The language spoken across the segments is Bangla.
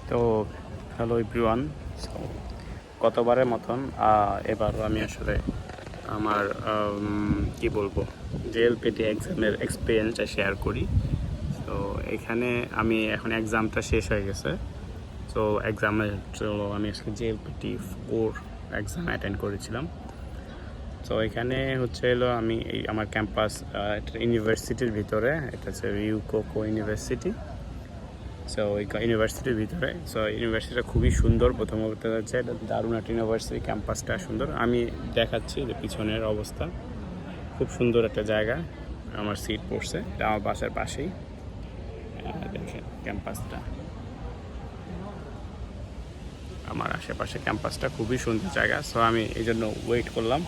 তো হ্যালো এভরিওয়ান। সো গতবারের মতন এবারও আমি আসলে আমার কি বলবো জেএলপিটি এক্সামের এক্সপিরিয়েন্সটা শেয়ার করি। তো এখানে আমি এখন এক্সামটা শেষ হয়ে গেছে। তো এক্সামের জন্য আমি আজকে জেএলপিটি 4 এক্সাম অ্যাটেন্ড করেছিলাম। তো এখানে হচ্ছে হলো আমি আমার ক্যাম্পাস ইউনিভার্সিটির ভিতরে, এটা হচ্ছে ইউকোকো ইউনিভার্সিটি। সো এই ইউনিভার্সিটির ভিতরে, সো ইউনিভার্সিটিটা খুবই সুন্দর। প্রথমত হচ্ছে এটা দারুণ একটা ইউনিভার্সিটি, ক্যাম্পাসটা সুন্দর। আমি দেখাচ্ছি যে পিছনের অবস্থা, খুব সুন্দর একটা জায়গা। আমার সিট পড়ছে, এটা আমার বাসার পাশেই। দেখেন ক্যাম্পাসটা, আমার আশেপাশে ক্যাম্পাসটা খুবই সুন্দর জায়গা। সো আমি এই জন্য ওয়েট করলাম।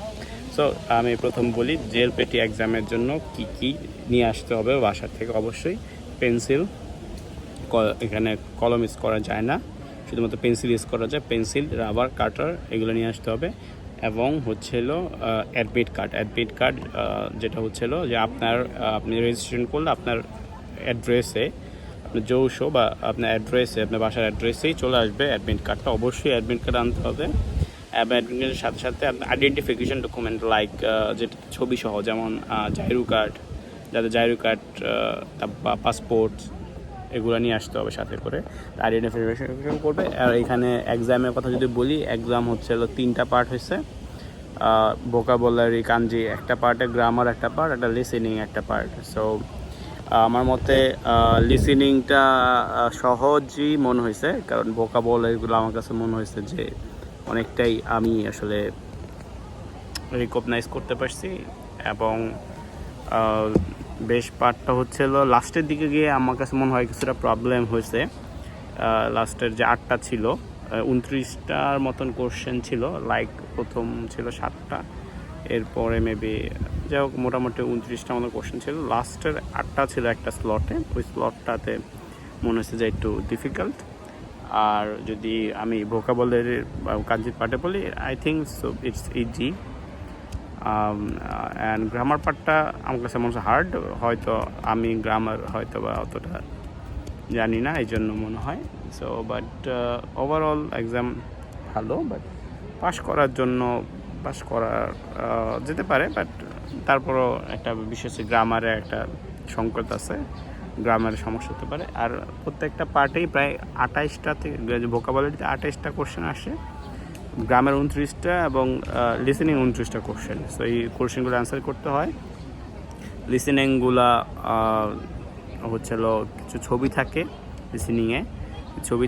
সো আমি প্রথম বলি জেএলপিটি এক্সামের জন্য কি কি নিয়ে আসতে হবে বাসা থেকে। অবশ্যই পেন্সিল, এখানে কলম ইউজ করা যায় না, শুধুমাত্র পেন্সিল ইউজ করা যায়। পেন্সিল, রাবার, কাটার এগুলো নিয়ে আসতে হবে। এবং হচ্ছিল অ্যাডমিট কার্ড, যেটা হচ্ছিল যে আপনি রেজিস্ট্রেশন করলে আপনার অ্যাড্রেসে, আপনার জৌশো বা আপনার অ্যাড্রেসে, আপনার বাসার অ্যাড্রেসেই চলে আসবে অ্যাডমিট কার্ডটা। অবশ্যই অ্যাডমিট কার্ড আনতে হবে। এবং অ্যাডমিট কার্ডের সাথে সাথে আপনার আইডেন্টিফিকেশন ডকুমেন্ট লাইক যেটা ছবি সহ, যেমন জাইরো কার্ড, যাদের জাইরো কার্ড বা পাসপোর্ট, এগুলো নিয়ে আসতে হবে সাথে করে, আইডেন্টিফিকেশন করবে। আর এখানে এক্সামের কথা যদি বলি, এক্সাম হচ্ছে 3টা পার্ট হয়েছে। ভোকাবুলারি, কাঞ্জি একটা পার্টে, গ্রামার একটা পার্ট, একটা লিসেনিং একটা পার্ট। সো আমার মতে লিসেনিংটা সহজই মনে হয়েছে, কারণ ভোকাবুলারিগুলো আমার কাছে মনে হয়েছে যে অনেকটাই আমি আসলে রিকগনাইজ করতে পারছি। এবং বেশ পার্টটা হচ্ছিল লাস্টের দিকে গিয়ে আমার কাছে মনে হয় কিছুটা প্রবলেম হয়েছে। লাস্টের যে 8টা ছিল, 29টার মতন কোশ্চেন ছিল, লাইক প্রথম ছিল 7টা, এরপরে মেবি যাই হোক মোটামুটি 29টার মতো কোশ্চেন ছিল। লাস্টের 8টা ছিল একটা স্লটে, ওই স্লটটাতে মনে হচ্ছে যে একটু ডিফিকাল্ট। আর যদি আমি ভোকাবুলারির বা কাঞ্জির পার্টে বলি, I think so it's easy. And grammar পার্টটা আমার কাছে মনে হচ্ছে হার্ড, হয়তো আমি গ্রামার হয়তো বা অতটা জানি না, এই জন্য মনে হয়। সো বাট ওভারঅল এক্সাম ভালো, বাট পাস করা যেতে পারে। বাট তারপরও একটা বিশেষ গ্রামারে একটা সংকট আছে, গ্রামারের সমস্যা হতে পারে। আর প্রত্যেকটা পার্টেই প্রায় 28টা থেকে, ভোকাবুলারিতে 28টা কোশ্চেন আসে, গ্রামের 29টা এবং লিসেনিং 29টা কোশ্চেন। সো এই কোশ্চেনগুলো অ্যান্সার করতে হয়। লিসেনিংগুলা হচ্ছিল কিছু ছবি থাকে লিসেনিংয়ে, ছবি